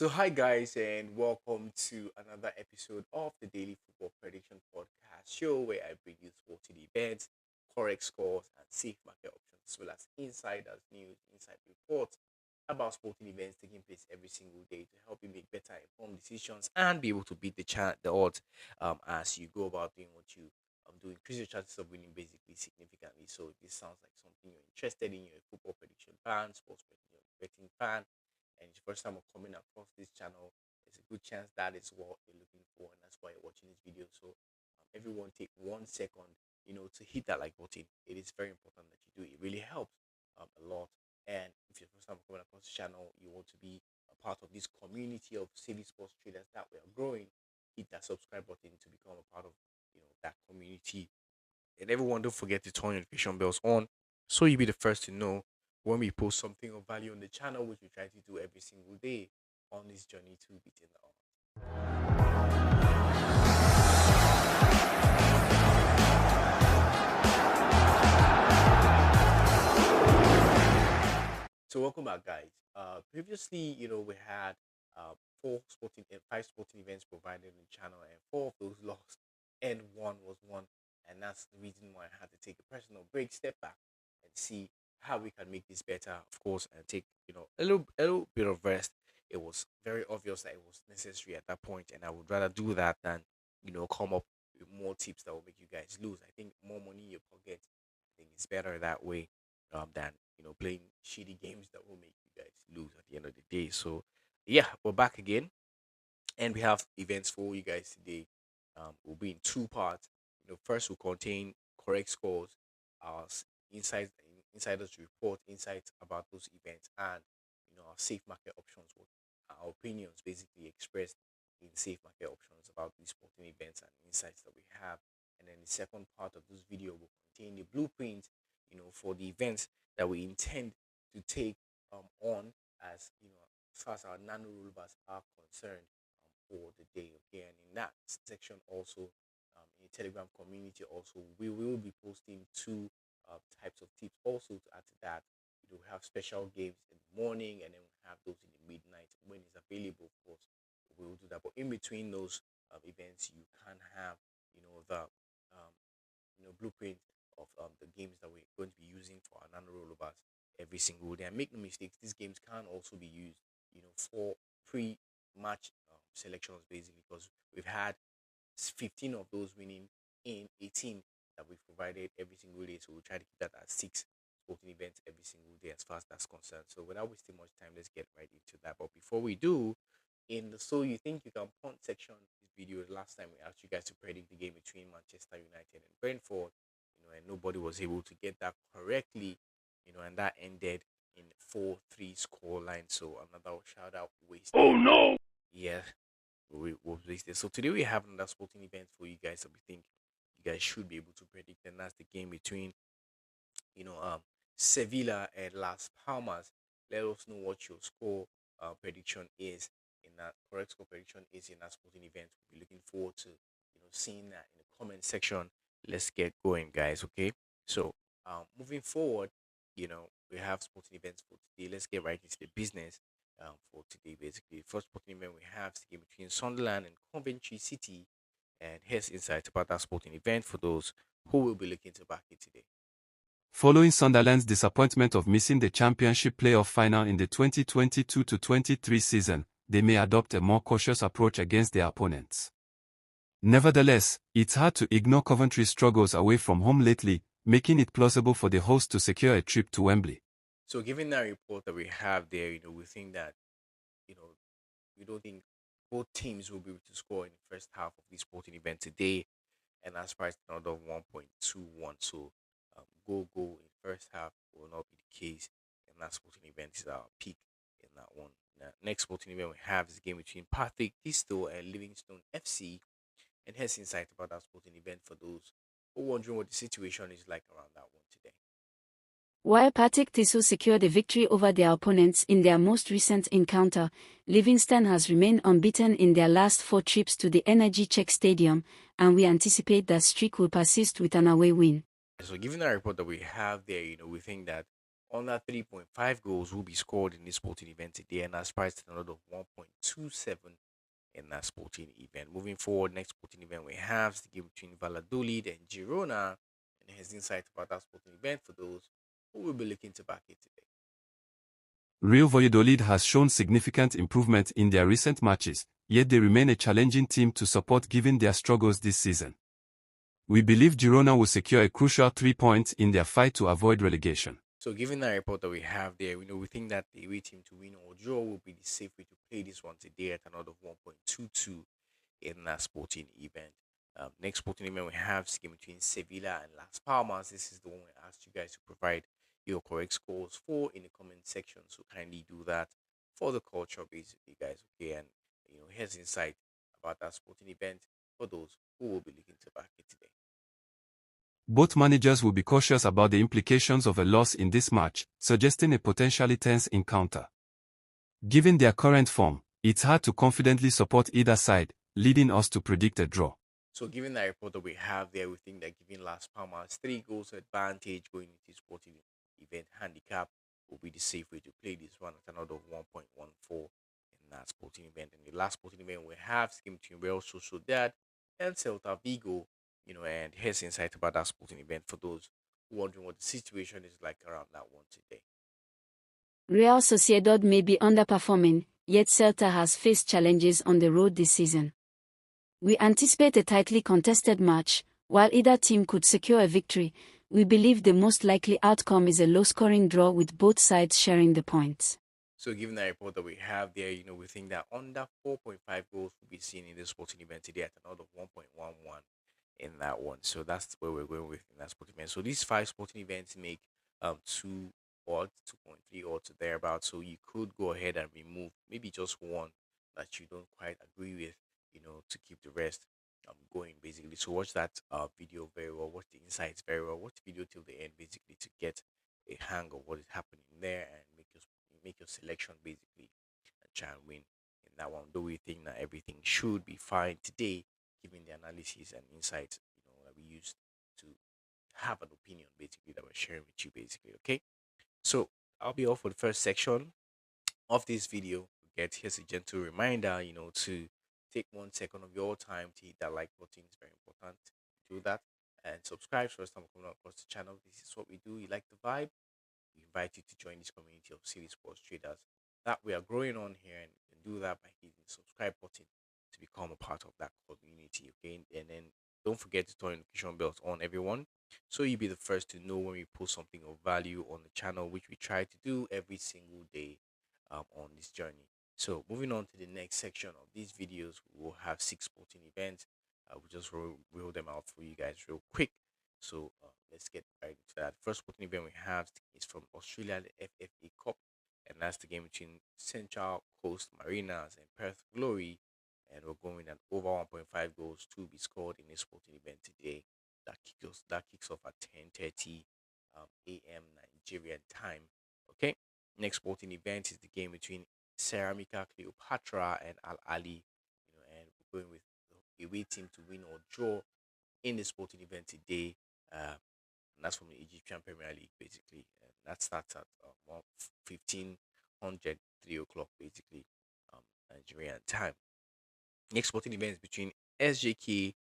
So, hi guys, and welcome to another episode of the Daily Football Prediction Podcast show where I bring you sporting events, correct scores, and safe market options, as well as insiders news, inside reports about sporting events taking place every single day to help you make better informed decisions and be able to beat the odds as you go about doing what you do. Increase your chances of winning basically significantly. So, if this sounds like something you're interested in, you're a football prediction fan, sports betting fan, and it's the first time of coming across this channel, there's a good chance that is what you're looking for, and that's why you're watching this video. So, everyone, take 1 second, to hit that like button. It is very important that you do. It really helps a lot. And if you're the first time coming across the channel, you want to be a part of this community of savvy sports traders that we are growing. Hit that subscribe button to become a part of that community. And everyone, don't forget to turn your notification bells on so you'll be the first to know when we post something of value on the channel, which we try to do every single day on this journey to beating the odds. So welcome back, guys. Previously, we had five sporting events provided on the channel, and four of those lost, and one was won. And that's the reason why I had to take a personal break, step back, and see how we can make this better, of course, and take a little bit of rest. It was very obvious that it was necessary at that point, and I would rather do that than come up with more tips that will make you guys lose. I think more money in your pocket. I think it's better that way than playing shitty games that will make you guys lose at the end of the day. So yeah, we're back again, and we have events for you guys today. Will be in two parts. First will contain correct scores, our insights, insiders report insights about those events, and our safe market options. What our opinions basically expressed in safe market options about these sporting events and insights that we have. And then the second part of this video will contain the blueprint, for the events that we intend to take on as far as our nano rulers are concerned for the day. Okay, and in that section also, in the Telegram community also, we will be posting two types of tips. Also, to add to that, we have special games in the morning, and then we have those in the midnight when it's available. Of course, we will do that. But in between those events, you can have the blueprint of the games that we're going to be using for our nano rollovers every single day. And make no mistakes, these games can also be used, for pre-match selections basically, because we've had 15 of those winning in 18 that we've provided every single day. So we'll try to keep that at six sporting events every single day as far as that's concerned. So without wasting much time, let's get right into that. But before we do, in the So You Think You Can Punt section of this video, last time we asked you guys to predict the game between Manchester United and Brentford, and nobody was able to get that correctly, and that ended in 4-3 scoreline. So another shout out wasted. Oh no! Yeah, we wasted. So today we have another sporting event for you guys that we think you guys should be able to predict, and that's the game between Sevilla and Las Palmas. Let us know what your score prediction is in that correct score prediction is in that sporting event. We'll be looking forward to seeing that in the comment section. Let's get going, guys. Okay, so moving forward, we have sporting events for today. Let's get right into the business for today. Basically, first sporting event we have is the game between Sunderland and Coventry City, and here's insights about that sporting event for those who will be looking to back it today. Following Sunderland's disappointment of missing the Championship playoff final in the 2022-23 season, they may adopt a more cautious approach against their opponents. Nevertheless, it's hard to ignore Coventry's struggles away from home lately, making it plausible for the host to secure a trip to Wembley. So, given that report that we have there, we think that, we don't think both teams will be able to score in the first half of this sporting event today, and that's priced another 1.21. So, go in first half will not be the case, and that sporting event is our peak in that one. Now, next sporting event we have is a game between Partick Thistle and Livingstone FC, and here's insight about that sporting event for those who are wondering what the situation is like around that one today. While Partick Thistle secured a victory over their opponents in their most recent encounter, Livingston has remained unbeaten in their last 4 trips to the Energy Check Stadium, and we anticipate that streak will persist with an away win. So, given the report that we have there, we think that Under 3.5 goals will be scored in this sporting event today, and that's priced at another 1.27 in that sporting event. Moving forward, next sporting event we have is the game between Valladolid and Girona, and his insight about that sporting event for those who will be looking to back it today. Real Valladolid has shown significant improvement in their recent matches, yet they remain a challenging team to support given their struggles this season. We believe Girona will secure a crucial 3 points in their fight to avoid relegation. So, given that report that we have there, we think that the away team to win or draw will be the safe way to play this one today at another 1.22 in that sporting event. Next sporting event we have is game between Sevilla and Las Palmas. This is the one we asked you guys to provide your correct scores for in the comment section. So kindly do that for the culture, basically, guys. Okay, and here's insight about that sporting event for those who will be looking to back it today. Both managers will be cautious about the implications of a loss in this match, suggesting a potentially tense encounter. Given their current form, it's hard to confidently support either side, leading us to predict a draw. So, given that report that we have there, we think that giving Las Palmas 3 goals advantage going into sporting event handicap will be the safe way to play this one at another 1.14 in that sporting event. And the last sporting event we have is game between Real Sociedad and Celta Vigo. And here's insight about that sporting event for those wondering what the situation is like around that one today. Real Sociedad may be underperforming, yet Celta has faced challenges on the road this season. We anticipate a tightly contested match. While either team could secure a victory, we believe the most likely outcome is a low-scoring draw with both sides sharing the points. So, given that report that we have there, we think that under 4.5 goals will be seen in this sporting event today at another 1.11 in that one. So that's where we're going with in that sporting event. So these 5 sporting events make 2 odds to thereabouts. So you could go ahead and remove maybe just one that you don't quite agree with, to keep the rest going basically. So watch that video very well, watch the insights very well, watch the video till the end basically to get a hang of what is happening there and make your selection basically and try and win in that one. Though we think that everything should be fine today, given the analysis and insights that we used to have an opinion basically that we're sharing with you basically. Okay, so I'll be off for the first section of this video. Here's a gentle reminder, to take 1 second of your time to hit that like button. It's very important to do that and subscribe. First time coming across the channel, this is what we do. You like the vibe, we invite you to join this community of city sports traders that we are growing on here, and you can do that by hitting the subscribe button to become a part of that community. Okay, and then don't forget to turn notification bells on, everyone, so you'll be the first to know when we post something of value on the channel, which we try to do every single day on this journey. So moving on to the next section of these videos, we will have 6 sporting events. We'll just roll them out for you guys real quick. So let's get right into that. First sporting event we have is from Australia, the FFA Cup, and that's the game between Central Coast Mariners and Perth Glory. And we're going at over 1.5 goals to be scored in this sporting event today. That kicks off at 10:30 a.m. Nigerian time. Okay. Next sporting event is the game between Ceramica Cleopatra and Al Ali. And we're going with the away team to win or draw in the sporting event today. And that's from the Egyptian Premier League, basically. And that starts at 1500, 3 o'clock, basically, Nigerian time. Next sporting event is between SJK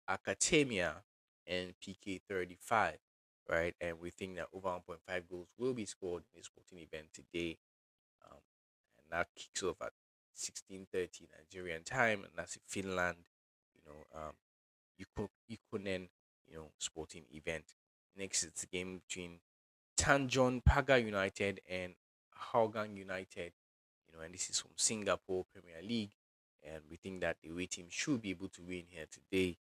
Academia and PK35, right? And we think that over 1.5 goals will be scored in this sporting event today. Um, and that kicks off at 16:30 Nigerian time, and that's in Finland. Ikonen, sporting event. Next, it's a game between Tanjong Pagar United and Hougang United. And this is from Singapore Premier League, and we think that the away team should be able to win here today,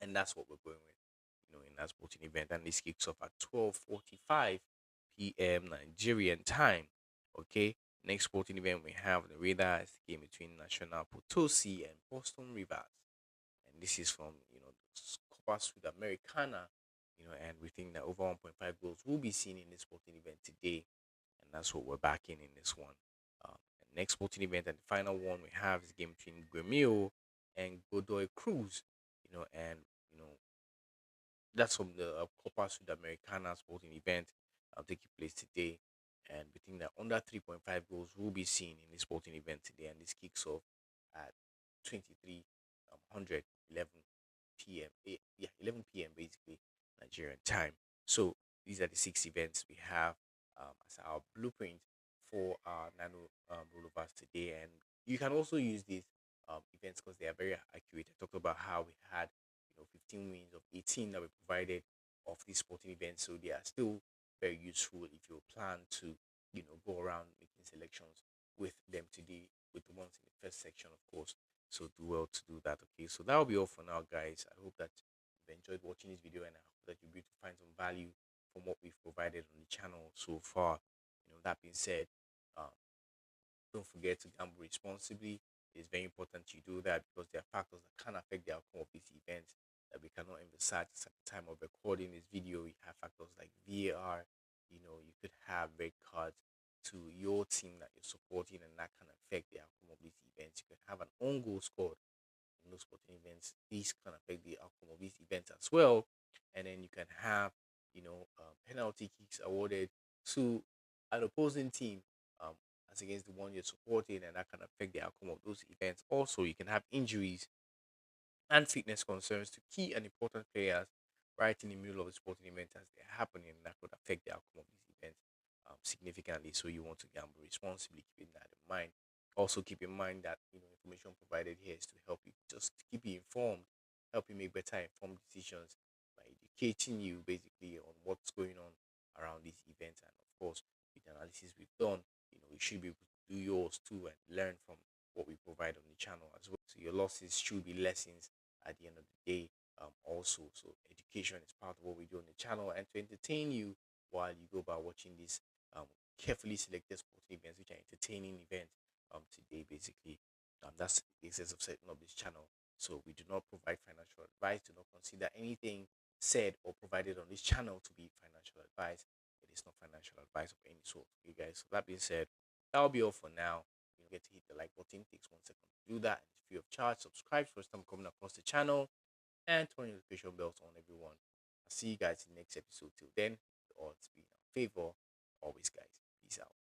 and that's what we're going with, in that sporting event. And this kicks off at 12:45 p.m. Nigerian time. Okay. Next sporting event we have on the radar is the game between National Potosi and Boston Rivers, and this is from Copa Sudamericana, and we think that over 1.5 goals will be seen in this sporting event today, and that's what we're backing in this one. And next sporting event and the final one we have is game between Gremio and Godoy Cruz, and that's from the Copa Sudamericana sporting event. taking place today. And we think that under 3.5 goals will be seen in this sporting event today. And this kicks off at 2300 11 p.m. Yeah, 11 p.m. basically Nigerian time. So these are the 6 events we have as our blueprint for our nano rollovers today. And you can also use these events because they are very accurate. I talked about how we had 15 wins of 18 that we provided of these sporting events, so they are still very useful if you plan to go around making selections with them today, with the ones in the first section, of course. So do well to do that. Okay, so that will be all for now, guys. I hope that you've enjoyed watching this video, and I hope that you'll be able to find some value from what we've provided on the channel so far. That being said, um, don't forget to gamble responsibly. It's very important you do that because there are factors that can affect the outcome of these events that we cannot emphasize at the time of recording this video. We have factors like VAR. You could have red cards to your team that you're supporting, and that can affect the outcome of these events. You can have an own goal scored in those sporting events. These can affect the outcome of these events as well. And then you can have, penalty kicks awarded to an opposing team um, as against the one you're supporting, and that can affect the outcome of those events. Also, you can have injuries and fitness concerns to key and important players right in the middle of the sporting event as they're happening, and that could affect the outcome of these events significantly. So you want to gamble responsibly, keeping that in mind. Also, keep in mind that information provided here is to help you, just to keep you informed, help you make better informed decisions by educating you basically on what's going on around these events. And of course, with the analysis we've done, you should be able to do yours too and learn from what we provide on the channel as well. So your losses should be lessons at the end of the day. Also, so education is part of what we do on the channel, and to entertain you while you go about watching these carefully selected sporting events, which are entertaining events today, basically. That's the essence of setting up this channel. So we do not provide financial advice. Do not consider anything said or provided on this channel to be financial advice. It is not financial advice of any sort. Okay, guys. So that being said, that'll be all for now. You get to hit the like button. It takes 1 second to do that. It's free of charge. Subscribe first time coming across the channel, and turn your notification bells on, everyone. I'll see you guys in the next episode. Till then, the odds be in our favor. Always, guys. Peace out.